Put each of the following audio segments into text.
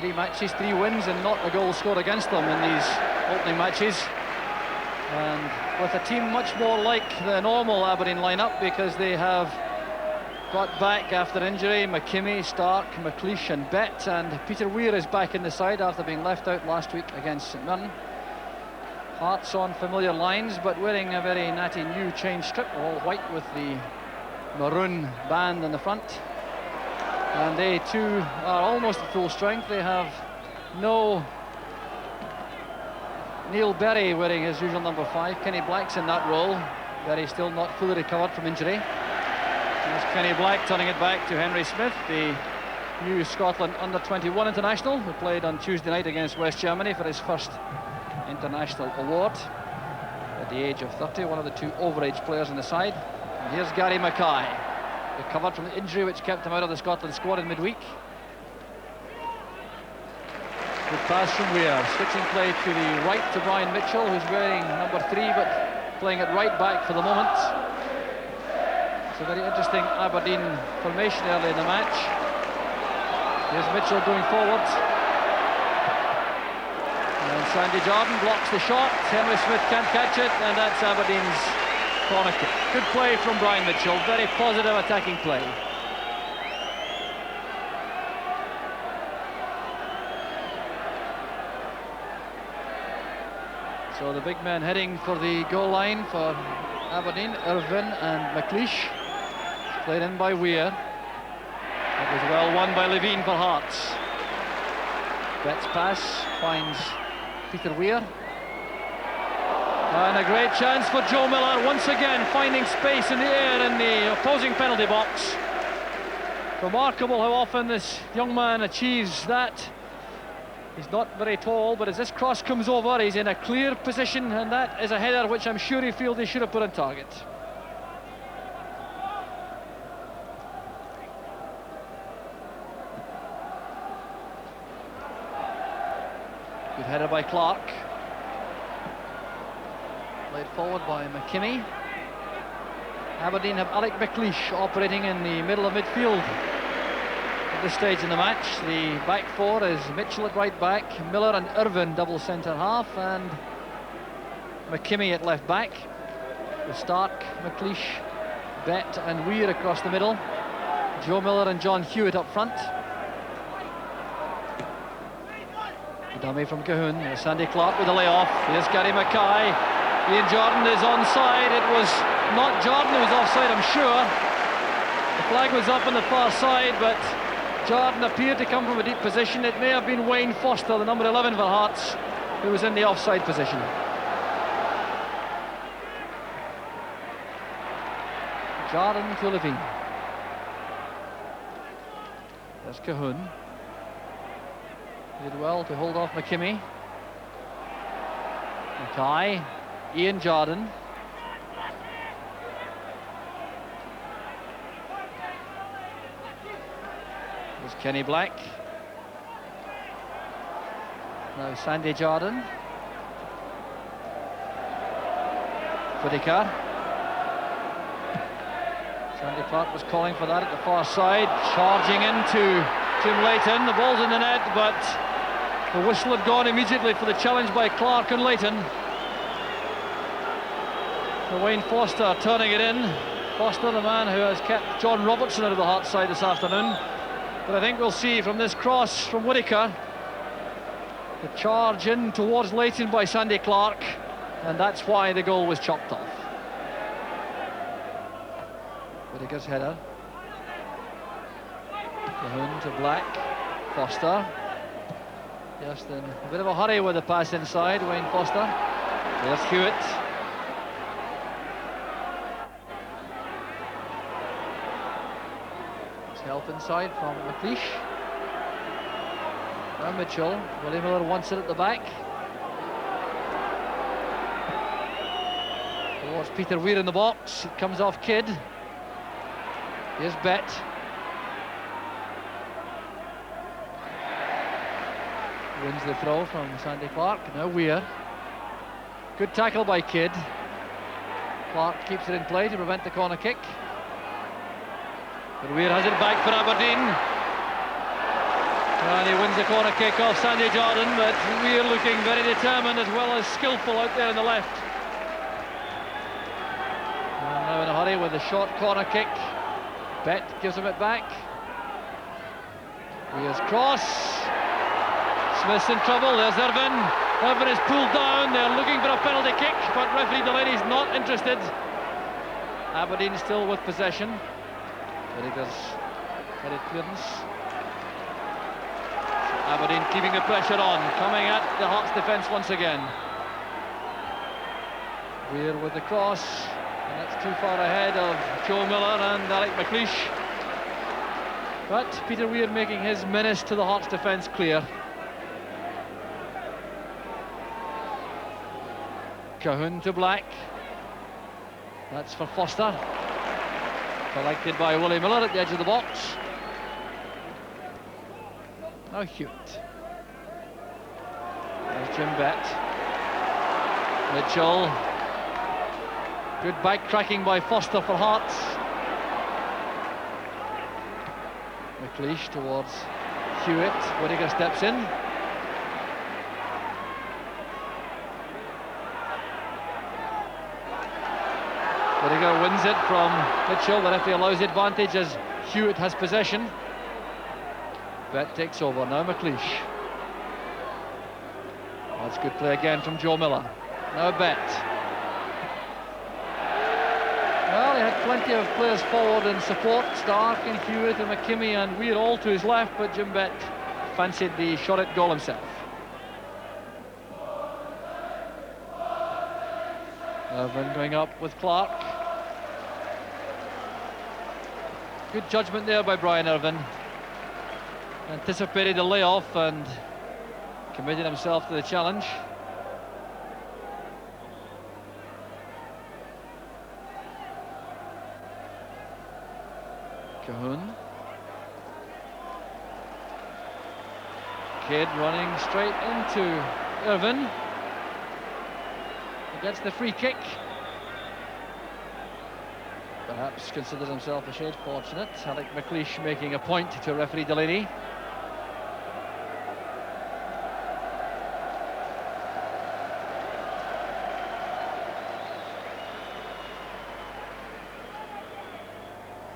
3 matches, 3 wins, and not a goal scored against them in these opening matches. And with a team much more like the normal Aberdeen lineup, because they have got back after injury. McKimmie, Stark, McLeish and Bett, and Peter Weir is back in the side after being left out last week against St Mirren. Hearts on familiar lines, but wearing a very natty new change strip, all white with the maroon band in the front. And they too are almost at full strength. They have no Neil Berry wearing his usual number 5. Kenny Black's in that role. Berry still not fully recovered from injury. There's Kenny Black turning it back to Henry Smith, the new Scotland under-21 international, who played on Tuesday night against West Germany for his first international award at the age of 30, one of the 2 overage players in the side. And here's Gary Mackay, recovered from the injury which kept him out of the Scotland squad in midweek. Good pass from Weir, switching play to the right to Brian Mitchell, who's wearing number 3 but playing it right back for the moment. It's a very interesting Aberdeen formation early in the match. Here's Mitchell going forward. And Sandy Jordan blocks the shot. Henry Smith can't catch it, and that's Aberdeen's corner kick. Good play from Brian Mitchell, very positive attacking play. So the big men heading for the goal line for Aberdeen, Irvin and McLeish. Played in by Weir. That was well won by Levine for Hearts. Bett's pass finds Peter Weir. And a great chance for Joe Miller, once again finding space in the air in the opposing penalty box. Remarkable how often this young man achieves that. He's not very tall, but as this cross comes over, he's in a clear position, and that is a header which I'm sure he feels he should have put on target. Good header by Clark. Played forward by McKimmie. Aberdeen have Alec McLeish operating in the middle of midfield at this stage in the match. The back 4 is Mitchell at right back, Miller and Irvin double centre half, and McKimmie at left back, with Stark, McLeish, Bett and Weir across the middle, Joe Miller and John Hewitt up front. Dummy from Cahoon. Sandy Clark with a layoff. Here's Gary Mackay. Ian Jordan is onside. It was not Jordan who was offside, I'm sure. The flag was up on the far side, but Jordan appeared to come from a deep position. It may have been Wayne Foster, the number 11 for Hearts, who was in the offside position. Jordan to Levine. There's Cahoon. Did well to hold off McKimmie. Mackay, Ian Jordan. There's Kenny Black. Now Sandy Jordan. Whittaker. Sandy Clark was calling for that at the far side, charging into Jim Leighton. The ball's in the net, but the whistle had gone immediately for the challenge by Clark and Leighton. So Wayne Foster turning it in. Foster, the man who has kept John Robertson out of the Hearts side this afternoon. But I think we'll see from this cross from Whittaker, the charge in towards Leighton by Sandy Clark, and that's why the goal was chopped off. Whittaker's header. Cahoon to Black. Foster. Just in a bit of a hurry with the pass inside, Wayne Foster. There's Hewitt. There's help inside from McLeish. Now Mitchell. Willie Miller wants it at the back. Towards Peter Weir in the box. It comes off Kidd. Here's Bett. Wins the throw from Sandy Clark. Now Weir. Good tackle by Kidd. Clark keeps it in play to prevent the corner kick. But Weir has it back for Aberdeen. And he wins the corner kick off Sandy Jordan, but Weir looking very determined as well as skillful out there in the left. And now in a hurry with the short corner kick. Bet gives him it back. Weir's cross. Smith's in trouble, there's Irvin. Irvin is pulled down, they're looking for a penalty kick, but referee Delaney's not interested. Aberdeen still with possession. Whittaker's headed clearance. So Aberdeen keeping the pressure on, coming at the Hearts defence once again. Weir with the cross, and that's too far ahead of Joe Miller and Alec McLeish. But Peter Weir making his menace to the Hearts defence clear. Cahoon to Black. That's for Foster. Collected by Willie Miller at the edge of the box. Now Hewitt. There's Jim Bett. Mitchell. Good backtracking by Foster for Hearts. McLeish towards Hewitt. Whittaker steps in. Whittaker wins it from Mitchell, but if he allows the advantage as Hewitt has possession. Bett takes over, now McLeish. That's good play again from Joe Miller. Now Bett. Well, he had plenty of players forward in support. Stark and Hewitt and McKimmie and Weir all to his left, but Jim Bett fancied the shot at goal himself. Irvin going up with Clark. Good judgment there by Brian Irvin. Anticipated the layoff and committed himself to the challenge. Cahoon. Kidd running straight into Irvin. He gets the free kick. Perhaps considers himself a shade fortunate. Alec McLeish making a point to referee Delaney.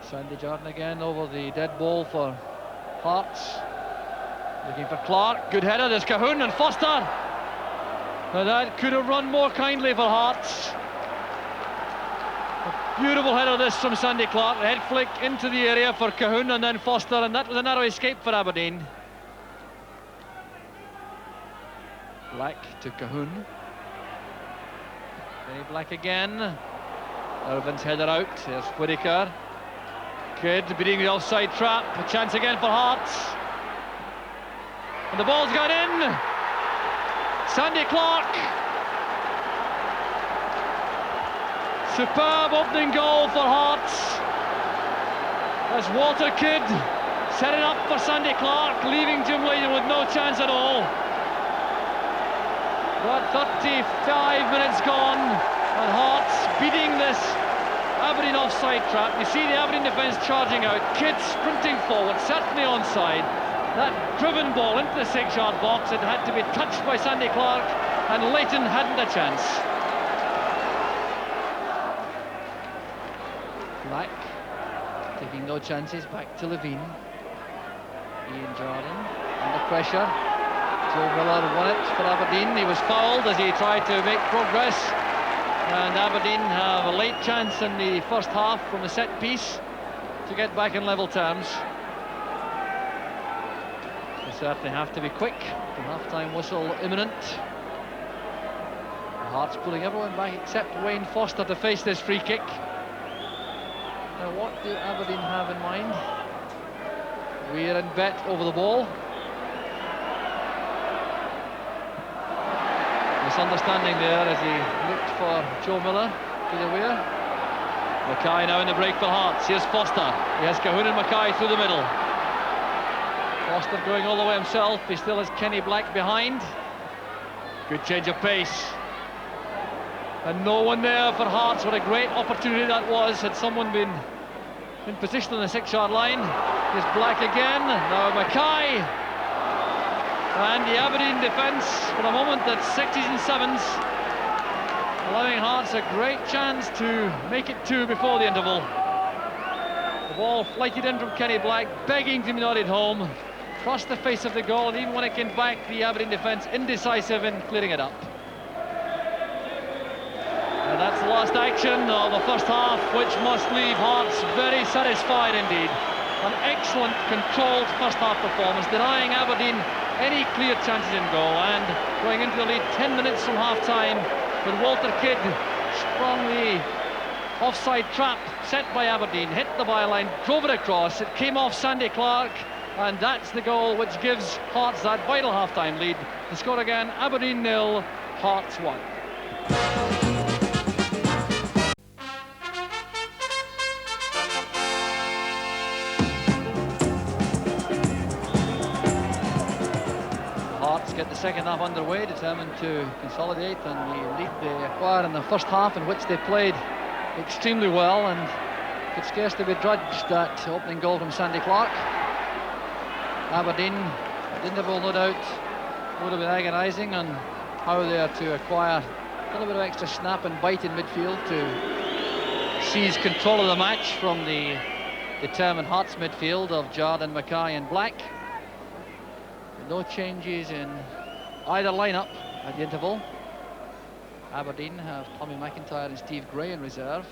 Sandy Jordan again over the dead ball for Hearts. Looking for Clark. Good header. There's Cahoon and Foster. Now that could have run more kindly for Hearts. A beautiful header this from Sandy Clark. The head flick into the area for Cahoon and then Foster, and that was a narrow escape for Aberdeen. Black to Cahoon. Kenny Black again. Irvin's header out. There's Whittaker. Kidd beating the offside trap. A chance again for Hearts. And the ball's got in. Sandy Clark. Superb opening goal for Hearts. As Walter Kidd setting up for Sandy Clark, leaving Jim Leyden with no chance at all. But 35 minutes gone, and Hearts beating this Aberdeen offside trap. You see the Aberdeen defence charging out, Kidd sprinting forward, certainly onside. That driven ball into the 6-yard box, it had to be touched by Sandy Clark, and Leyton hadn't a chance. Black taking no chances, back to Levine. Ian Jordan under pressure. Joe Miller won it for Aberdeen. He was fouled as he tried to make progress, and Aberdeen have a late chance in the first half from a set piece to get back in level terms. They certainly have to be quick. The half-time whistle imminent. The Hearts pulling everyone back except Wayne Foster to face this free kick. Now what do Aberdeen have in mind? Weir and Bett over the ball. Misunderstanding there as he looked for Joe Miller. Peter Weir. Mackay now in the break for Hearts. Here's Foster. He has Cahoon and Mackay through the middle. Foster going all the way himself. He still has Kenny Black behind. Good change of pace. And no one there for Hearts. What a great opportunity that was. Had someone been in position on the 6-yard line. Here's Black again. Now Mackay. And the Aberdeen defence, for the moment, at 60s and 7s, allowing Hearts a great chance to make it 2 before the interval. The ball flighted in from Kenny Black, begging to be nodded home, crossed the face of the goal, and even when it came back, the Aberdeen defence indecisive in clearing it up. And that's the last action of the first half, which must leave Hearts very satisfied indeed. An excellent, controlled first half performance, denying Aberdeen any clear chances in goal, and going into the lead 10 minutes from half-time, with Walter Kidd sprung the offside trap set by Aberdeen, hit the byline, drove it across, it came off Sandy Clark, and that's the goal which gives Hearts that vital half-time lead. The score again, Aberdeen 0, Hearts 1. Hearts get the second half underway, determined to consolidate and the lead they acquired in the first half, in which they played extremely well and could scarcely be begrudged that opening goal from Sandy Clark. Aberdeen, at the interval, no doubt, would have been agonising on how they are to acquire a little bit of extra snap and bite in midfield to seize control of the match from the determined Hearts midfield of Jardine, Mackay and Black. No changes in either lineup at the interval. Aberdeen have Tommy McIntyre and Steve Gray in reserve.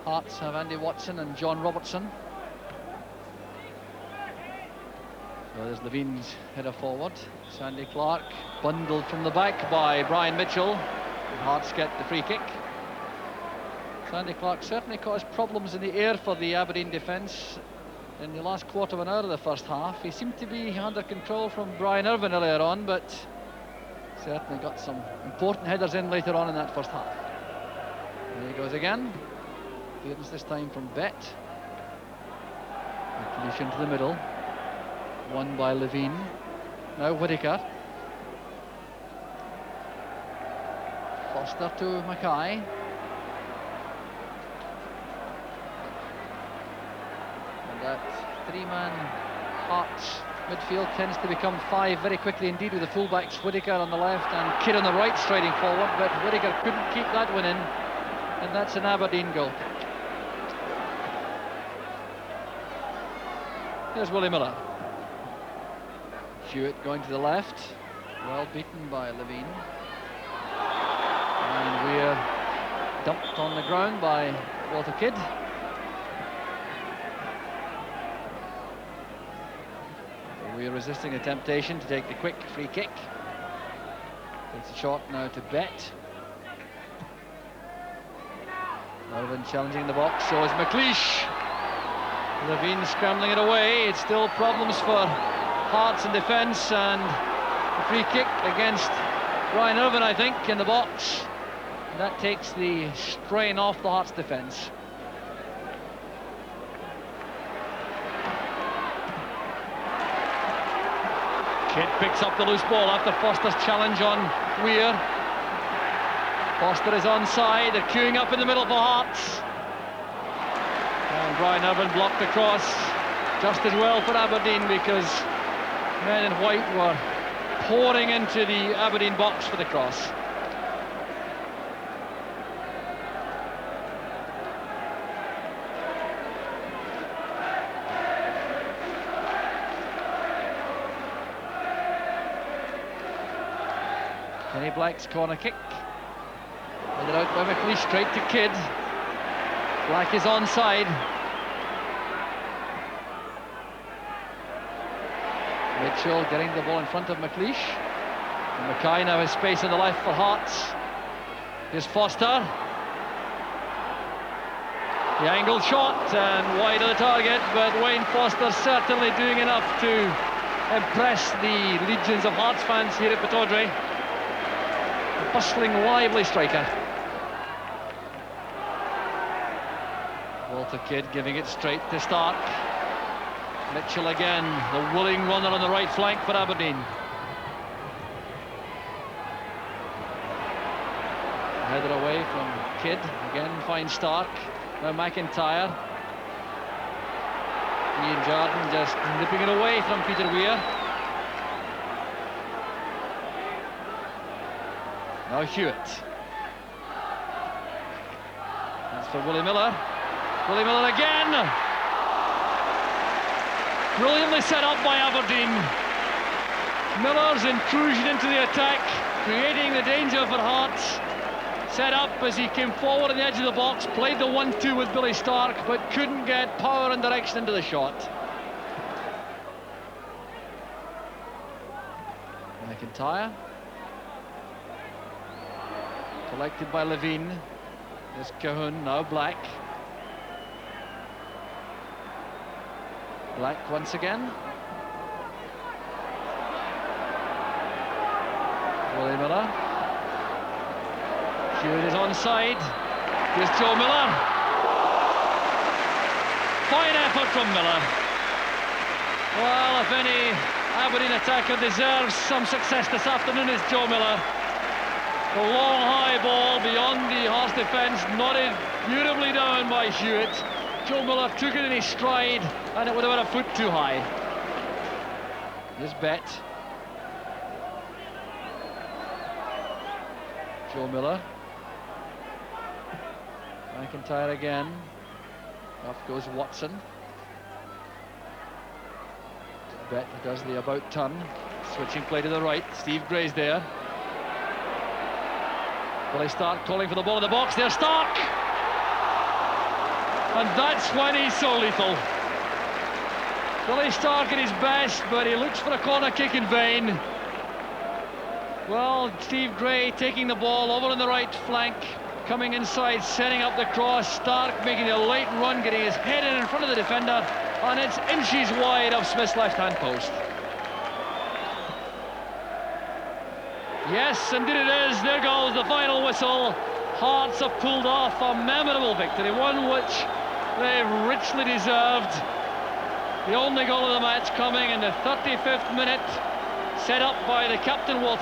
Hearts have Andy Watson and John Robertson. So there's Levine's header forward. Sandy Clark bundled from the back by Brian Mitchell. Hearts get the free kick. Sandy Clark certainly caused problems in the air for the Aberdeen defence in the last quarter of an hour of the first half. He seemed to be under control from Brian Irvine earlier on, but certainly got some important headers in later on in that first half. There he goes again. Clearance this time from Bet. McLeish into the middle. Won by Levine. Now Whittaker. Foster to Mackay. That three-man Hearts midfield tends to become 5 very quickly indeed, with the fullbacks Whittaker on the left and Kidd on the right striding forward, but Whittaker couldn't keep that one in, and that's an Aberdeen goal. Here's Willie Miller. Hewitt going to the left, well beaten by Levine, and Weir dumped on the ground by Walter Kidd. We're resisting the temptation to take the quick free kick. It's a shot now to Bet. Irvine challenging the box, so is McLeish. Levine scrambling it away. It's still problems for Hearts in defence, and the free kick against Brian Irvine, I think, in the box. And that takes the strain off the Hearts defence. Kidd picks up the loose ball after Foster's challenge on Weir. Foster is onside, they're queuing up in the middle for Hearts. And Brian Irvine blocked across, just as well for Aberdeen, because men in white were pouring into the Aberdeen box for the cross. Kenny Black's corner kick. Headed out by McLeish, straight to Kidd. Black is onside. Mitchell getting the ball in front of McLeish. And Mackay now has space on the left for Hearts. Here's Foster. The angled shot and wide of the target, but Wayne Foster certainly doing enough to impress the legions of Hearts fans here at Pittodrie. Bustling, lively striker. Walter Kidd giving it straight to Stark. Mitchell again, the willing runner on the right flank for Aberdeen. Header away from Kidd, again finds Stark. Now McIntyre. Ian Jardine just nipping it away from Peter Weir. Now Hewitt. That's for Willie Miller. Willie Miller again. Brilliantly set up by Aberdeen. Miller's intrusion into the attack, creating the danger for Hearts. Set up as he came forward on the edge of the box, played the 1-2 with Billy Stark, but couldn't get power and direction into the shot. McIntyre. Collected by Levine. There's Cahoon, now Black. Black once again. Willie Miller. Hewitt is onside. Here's Joe Miller. Fine effort from Miller. Well, if any Aberdeen attacker deserves some success this afternoon, it's Joe Miller. The long high ball beyond the Hearts defence, nodded beautifully down by Hewitt. Joe Miller took it in his stride, and it would have been a foot too high. Here's Bet. Joe Miller. McIntyre again. Off goes Watson. Bet does the about turn. Switching play to the right. Steve Gray's there. Billy Stark calling for the ball in the box. There's Stark! And that's when he's so lethal. Billy Stark at his best, but he looks for a corner kick in vain. Well, Steve Gray taking the ball over on the right flank, coming inside, setting up the cross. Stark making a late run, getting his head in front of the defender, and it's inches wide of Smith's left-hand post. Yes, indeed it is. There goes the final whistle. Hearts have pulled off a memorable victory, one which they richly deserved. The only goal of the match coming in the 35th minute, set up by the captain Walter.